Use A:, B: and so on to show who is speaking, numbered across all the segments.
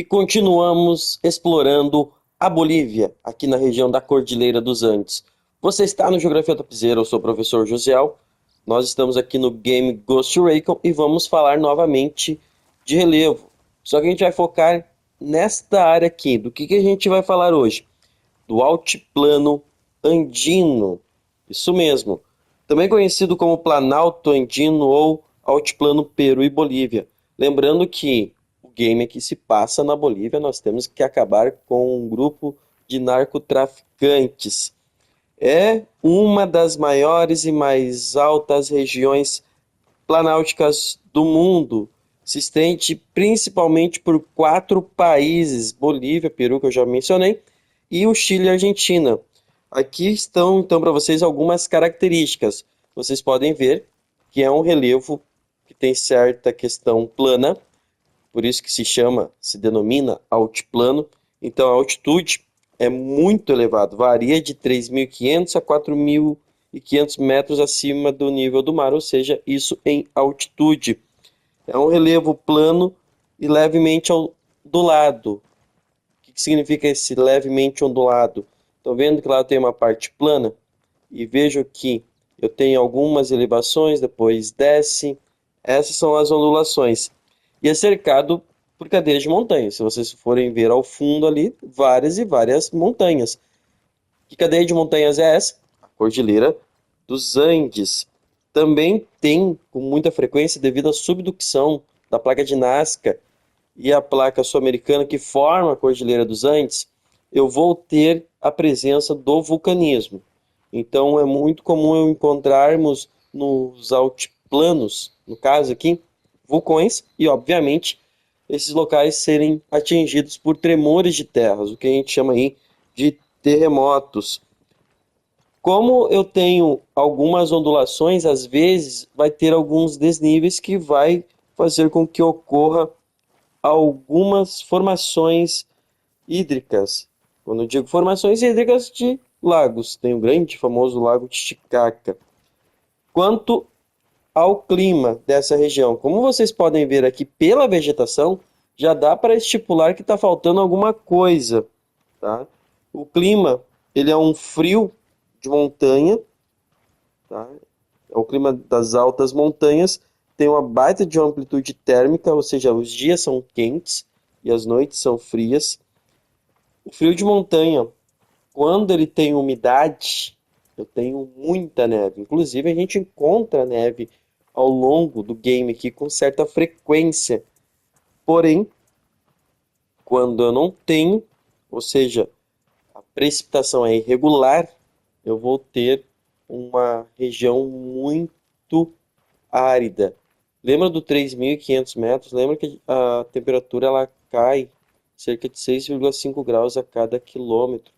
A: E continuamos explorando a Bolívia, aqui na região da Cordilheira dos Andes. Você está no Geografia Topzera, eu sou o professor Josiel. Nós estamos aqui no game Ghost Recon e vamos falar novamente de relevo. Só que a gente vai focar nesta área aqui. Do que a gente vai falar hoje? Do altiplano andino. Isso mesmo. Também conhecido como Planalto Andino ou Altiplano Peru e Bolívia. Lembrando que o game aqui se passa na Bolívia, nós temos que acabar com um grupo de narcotraficantes. É uma das maiores e mais altas regiões planálticas do mundo. Se estende principalmente por quatro países: Bolívia, Peru, que eu já mencionei, e o Chile e a Argentina. Aqui estão então para vocês algumas características. Vocês podem ver que é um relevo que tem certa questão plana, por isso que se denomina altiplano. Então a altitude é muito elevada, varia de 3.500 a 4.500 metros acima do nível do mar, ou seja, isso em altitude. É um relevo plano e levemente ondulado. O que significa esse levemente ondulado? Estão vendo que lá tem uma parte plana? E vejo que eu tenho algumas elevações, depois desce. Essas são as ondulações. E é cercado por cadeias de montanhas. Se vocês forem ver ao fundo ali, várias e várias montanhas. Que cadeia de montanhas é essa? A Cordilheira dos Andes. Também tem com muita frequência, devido à subducção da placa de Nazca e a placa sul-americana que forma a Cordilheira dos Andes, eu vou ter a presença do vulcanismo. Então é muito comum eu encontrarmos nos altiplanos, no caso aqui, vulcões e, obviamente, esses locais serem atingidos por tremores de terras, o que a gente chama aí de terremotos. Como eu tenho algumas ondulações, às vezes vai ter alguns desníveis que vai fazer com que ocorra algumas formações hídricas. Quando eu digo formações hídricas de lagos, tem o grande famoso lago Titicaca. Quanto ao clima dessa região, como vocês podem ver aqui pela vegetação, já dá para estipular que está faltando alguma coisa, tá? O clima, ele é um frio de montanha, tá? É o clima das altas montanhas, tem uma baita de amplitude térmica, ou seja, os dias são quentes e as noites são frias. O frio de montanha, quando ele tem umidade, eu tenho muita neve. Inclusive, a gente encontra neve ao longo do game aqui com certa frequência. Porém, quando eu não tenho, ou seja, a precipitação é irregular, eu vou ter uma região muito árida. Lembra do 3.500 metros? Lembra que a temperatura ela cai cerca de 6,5 graus a cada quilômetro.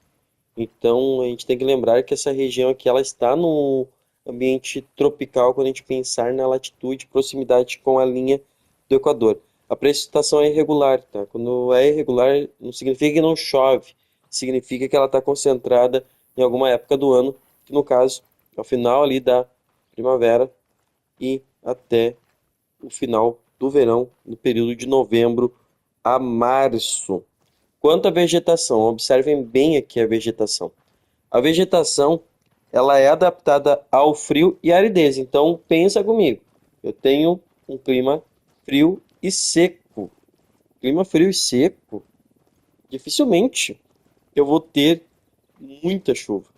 A: Então a gente tem que lembrar que essa região aqui ela está no ambiente tropical quando a gente pensar na latitude, proximidade com a linha do Equador. A precipitação é irregular, tá? Quando é irregular, não significa que não chove, significa que ela está concentrada em alguma época do ano, que no caso é o final ali da primavera e até o final do verão, no período de novembro a março. Quanto à vegetação, observem bem aqui a vegetação. A vegetação, ela é adaptada ao frio e aridez. Então, pensa comigo. Eu tenho um clima frio e seco. Clima frio e seco, dificilmente eu vou ter muita chuva.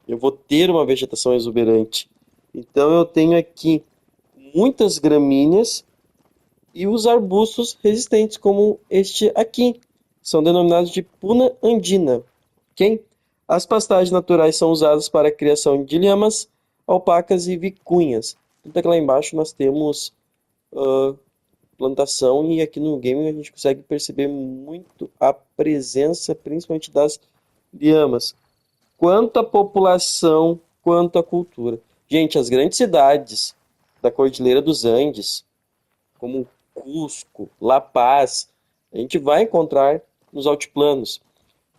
A: Eu vou ter uma vegetação exuberante. Então, eu tenho aqui muitas gramíneas e os arbustos resistentes, como este aqui, são denominados de puna andina. Ok? As pastagens naturais são usadas para a criação de lhamas, alpacas e vicunhas. Tanto é que lá embaixo nós temos plantação e aqui no game a gente consegue perceber muito a presença, principalmente das lhamas. Quanto à população, quanto à cultura. Gente, as grandes cidades da Cordilheira dos Andes, como Cusco, La Paz, a gente vai encontrar nos altiplanos.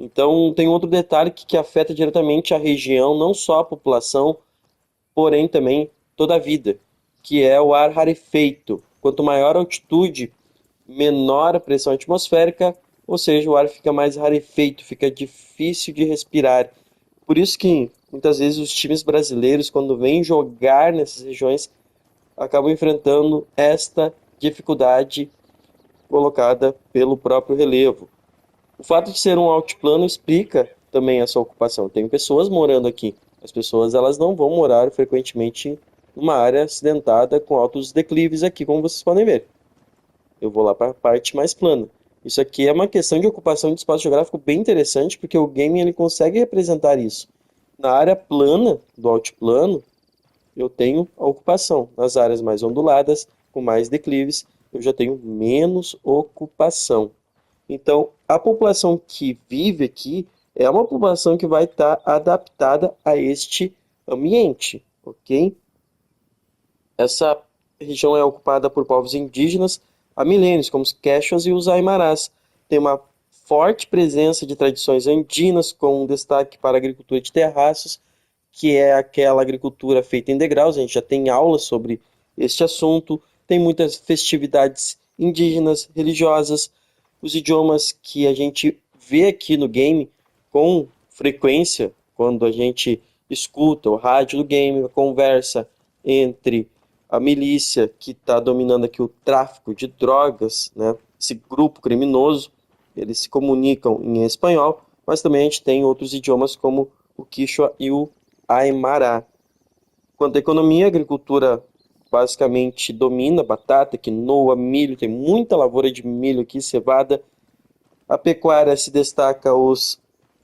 A: Então, tem outro detalhe que afeta diretamente a região, não só a população, porém também toda a vida, que é o ar rarefeito. Quanto maior a altitude, menor a pressão atmosférica, ou seja, o ar fica mais rarefeito, fica difícil de respirar. Por isso que muitas vezes os times brasileiros, quando vêm jogar nessas regiões, acabam enfrentando esta dificuldade colocada pelo próprio relevo. O fato de ser um altiplano explica também essa ocupação. Tem pessoas morando aqui. As pessoas elas não vão morar frequentemente numa área acidentada com altos declives aqui, como vocês podem ver. Eu vou lá para a parte mais plana. Isso aqui é uma questão de ocupação de espaço geográfico bem interessante, porque o game ele consegue representar isso. Na área plana do altiplano, eu tenho a ocupação. Nas áreas mais onduladas, com mais declives, eu já tenho menos ocupação. Então, a população que vive aqui é uma população que vai estar adaptada a este ambiente, ok? Essa região é ocupada por povos indígenas há milênios, como os Quechuas e os Aimarás. Tem uma forte presença de tradições andinas, com destaque para a agricultura de terraços, que é aquela agricultura feita em degraus. A gente já tem aulas sobre este assunto. Tem muitas festividades indígenas, religiosas. Os idiomas que a gente vê aqui no game com frequência, quando a gente escuta o rádio do game, a conversa entre a milícia que está dominando aqui o tráfico de drogas, né? Esse grupo criminoso, eles se comunicam em espanhol, mas também a gente tem outros idiomas como o Quichua e o Aymara. Quanto à economia, a agricultura basicamente domina batata, quinoa, milho, tem muita lavoura de milho aqui, cevada. A pecuária se destaca os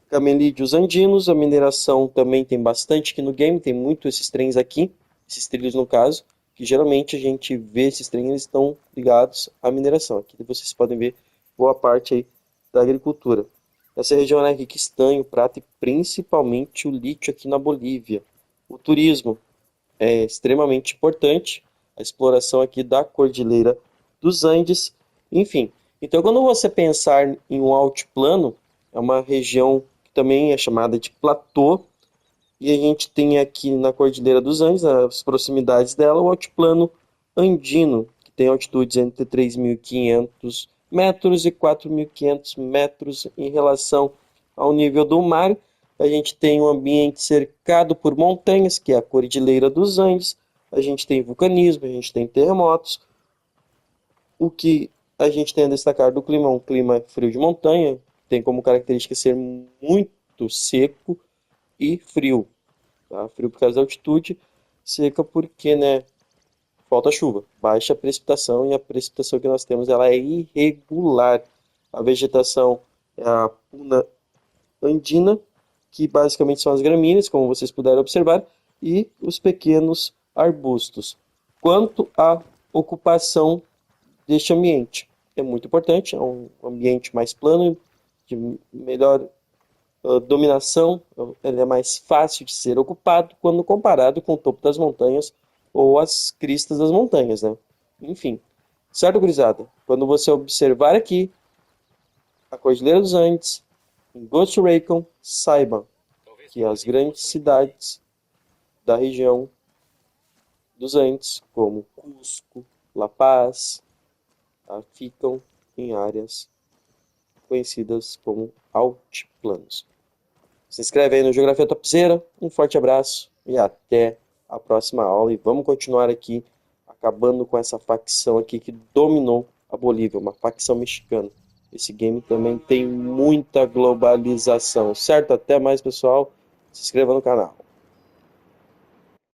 A: camelídeos andinos, a mineração também tem bastante aqui no game, tem muito esses trens aqui, esses trilhos no caso, que geralmente a gente vê esses trens, eles estão ligados à mineração. Aqui vocês podem ver boa parte aí da agricultura. Essa região é rica em estanho, prata e principalmente o lítio aqui na Bolívia. O turismo é extremamente importante, a exploração aqui da Cordilheira dos Andes, enfim. Então, quando você pensar em um altiplano, é uma região que também é chamada de platô, e a gente tem aqui na Cordilheira dos Andes, nas proximidades dela, o altiplano andino, que tem altitudes entre 3.500 metros e 4.500 metros em relação ao nível do mar. A gente tem um ambiente cercado por montanhas, que é a Cordilheira dos Andes. A gente tem vulcanismo, a gente tem terremotos. O que a gente tem a destacar do clima, um clima frio de montanha, tem como característica ser muito seco e frio. Tá? Frio por causa da altitude, seca porque, né, falta chuva, baixa precipitação, e a precipitação que nós temos ela é irregular. A vegetação é a puna andina, que basicamente são as gramíneas, como vocês puderam observar, e os pequenos arbustos. Quanto à ocupação deste ambiente, é muito importante, é um ambiente mais plano, de melhor dominação, ele é mais fácil de ser ocupado quando comparado com o topo das montanhas ou as cristas das montanhas, né? Enfim, certo, gurizada? Quando você observar aqui a Cordilheira dos Andes, em Ghost Recon, saiba que as grandes cidades da região dos Andes, como Cusco, La Paz, ficam em áreas conhecidas como altiplanos. Se inscreve aí no Geografia Topzera, um forte abraço e até a próxima aula. E vamos continuar aqui, acabando com essa facção aqui que dominou a Bolívia, uma facção mexicana. Esse game também tem muita globalização, certo? Até mais, pessoal. Se inscreva no canal.